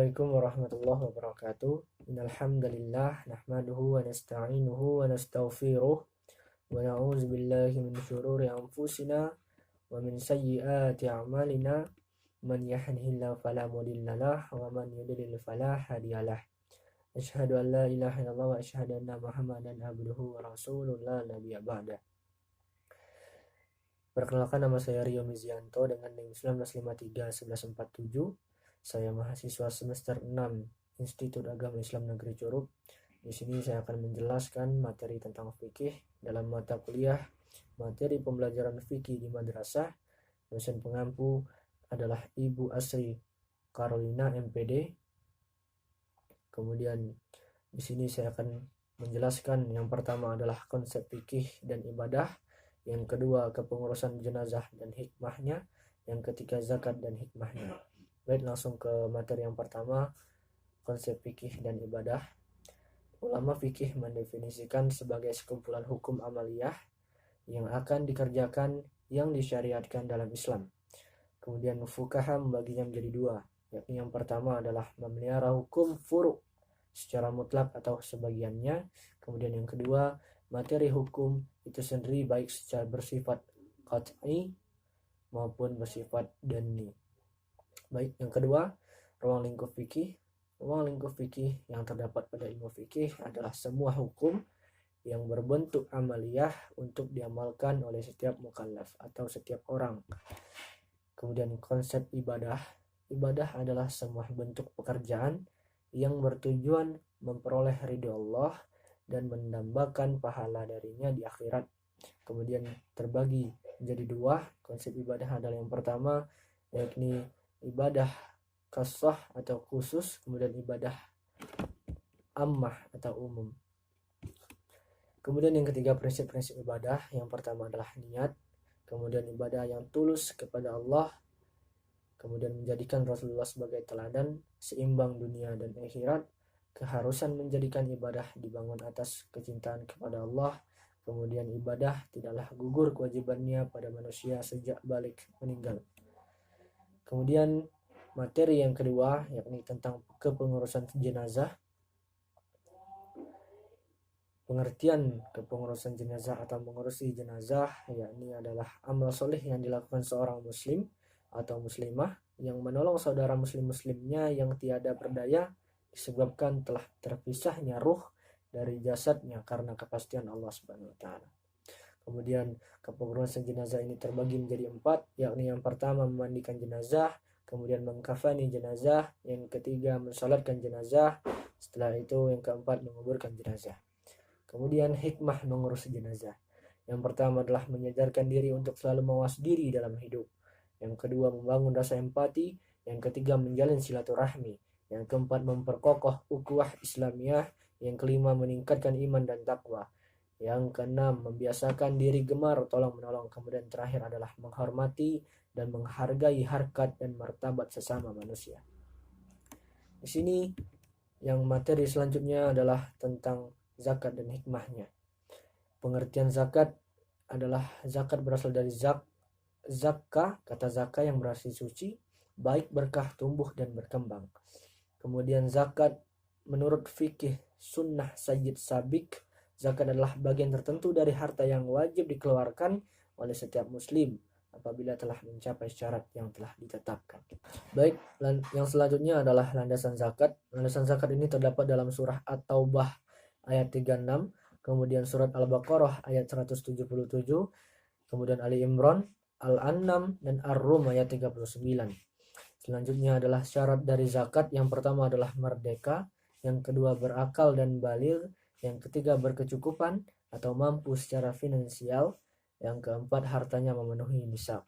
Assalamualaikum warahmatullahi wabarakatuh. Innal hamdalillah nahmaduhu wa nasta'inuhu wa nastaghfiruh wa na'udzu billahi min shururi anfusina wa min sayyiati a'malina. Man yahdihillahu fala mudhillalah wa man yudlil fala hadiyalah. Asyhadu an la ilaha illallah wa asyhadu anna Muhammadan abduhu wa rasuluh la nabiyya ba'da. Perkenalkan, nama saya Rio Mizianto dengan NIM 1953-1147. Saya mahasiswa semester 6 Institut Agama Islam Negeri Curug. Di sini saya akan menjelaskan materi tentang fikih dalam mata kuliah materi pembelajaran fikih di madrasah. Dosen pengampu adalah Ibu Asri Carolina MPD. Kemudian di sini saya akan menjelaskan yang pertama adalah konsep fikih dan ibadah, yang kedua kepengurusan jenazah dan hikmahnya, yang ketiga zakat dan hikmahnya. Baik, langsung ke materi yang pertama, konsep fikih dan ibadah. Ulama fikih mendefinisikan sebagai sekumpulan hukum amaliyah yang akan dikerjakan yang disyariatkan dalam Islam. Kemudian fuqaha membaginya menjadi dua, yakni yang pertama adalah memelihara hukum furu' secara mutlak atau sebagiannya. Kemudian yang kedua, materi hukum itu sendiri baik secara bersifat qat'i maupun bersifat dhanni. Baik, yang kedua, ruang lingkup fikih. Ruang lingkup fikih yang terdapat pada ilmu fikih adalah semua hukum yang berbentuk amaliyah untuk diamalkan oleh setiap mukallaf atau setiap orang. Kemudian konsep ibadah. Ibadah adalah semua bentuk pekerjaan yang bertujuan memperoleh ridho Allah dan mendambakan pahala darinya di akhirat. Kemudian terbagi menjadi dua. Konsep ibadah adalah yang pertama, yakni ibadah khasah atau khusus, kemudian ibadah ammah atau umum. Kemudian yang ketiga, prinsip-prinsip ibadah. Yang pertama adalah niat, kemudian ibadah yang tulus kepada Allah, kemudian menjadikan Rasulullah sebagai teladan, seimbang dunia dan akhirat, keharusan menjadikan ibadah dibangun atas kecintaan kepada Allah, kemudian ibadah tidaklah gugur kewajibannya pada manusia sejak balik meninggal. Kemudian materi yang kedua, yakni tentang kepengurusan jenazah. Pengertian kepengurusan jenazah atau mengurusi jenazah yakni adalah amal soleh yang dilakukan seorang muslim atau muslimah yang menolong saudara muslimnya yang tiada berdaya disebabkan telah terpisahnya ruh dari jasadnya karena kepastian Allah Subhanahu wa taala. Kemudian kepengurusan jenazah ini terbagi menjadi 4, yakni yang pertama memandikan jenazah, kemudian mengkafani jenazah, yang ketiga mensalatkan jenazah, setelah itu yang keempat menguburkan jenazah. Kemudian hikmah mengurus jenazah. Yang pertama adalah menyadarkan diri untuk selalu mawas diri dalam hidup. Yang kedua membangun rasa empati, yang ketiga menjalin silaturahmi, yang keempat memperkokoh ukhuwah Islamiyah, yang kelima meningkatkan iman dan takwa, yang keenam membiasakan diri gemar tolong menolong, kemudian terakhir adalah menghormati dan menghargai harkat dan martabat sesama manusia. Di sini yang materi selanjutnya adalah tentang zakat dan hikmahnya. Pengertian zakat adalah zakat berasal dari zakka, kata zakka yang berarti suci, baik berkah, tumbuh dan berkembang. Kemudian zakat menurut fikih sunnah Sayyid Sabik, zakat adalah bagian tertentu dari harta yang wajib dikeluarkan oleh setiap muslim apabila telah mencapai syarat yang telah ditetapkan. Baik, yang selanjutnya adalah landasan zakat. Landasan zakat ini terdapat dalam surah At-Taubah ayat 36, kemudian surat Al-Baqarah ayat 177, kemudian Ali Imran, Al-An'am, dan Ar-Rum ayat 39. Selanjutnya adalah syarat dari zakat. Yang pertama adalah merdeka, yang kedua berakal dan baligh, yang ketiga berkecukupan atau mampu secara finansial, yang keempat hartanya memenuhi nisab.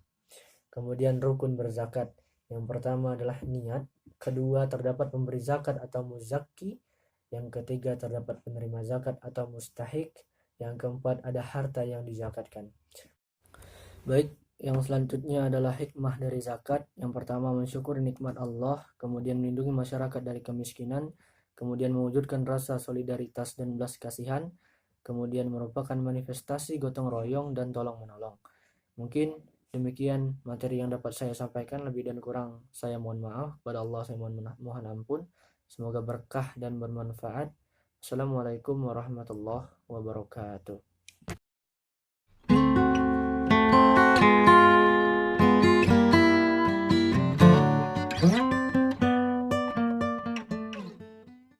Kemudian rukun berzakat. Yang pertama adalah niat, kedua terdapat pemberi zakat atau muzakki, yang ketiga terdapat penerima zakat atau mustahik, yang keempat ada harta yang dizakatkan. Baik, yang selanjutnya adalah hikmah dari zakat. Yang pertama mensyukuri nikmat Allah, kemudian melindungi masyarakat dari kemiskinan, kemudian mewujudkan rasa solidaritas dan belas kasihan, kemudian merupakan manifestasi gotong royong dan tolong menolong. Mungkin Demikian materi yang dapat saya sampaikan, lebih dan kurang saya mohon maaf. Kepada Allah saya mohon ampun. Semoga berkah dan bermanfaat. Assalamualaikum warahmatullahi wabarakatuh.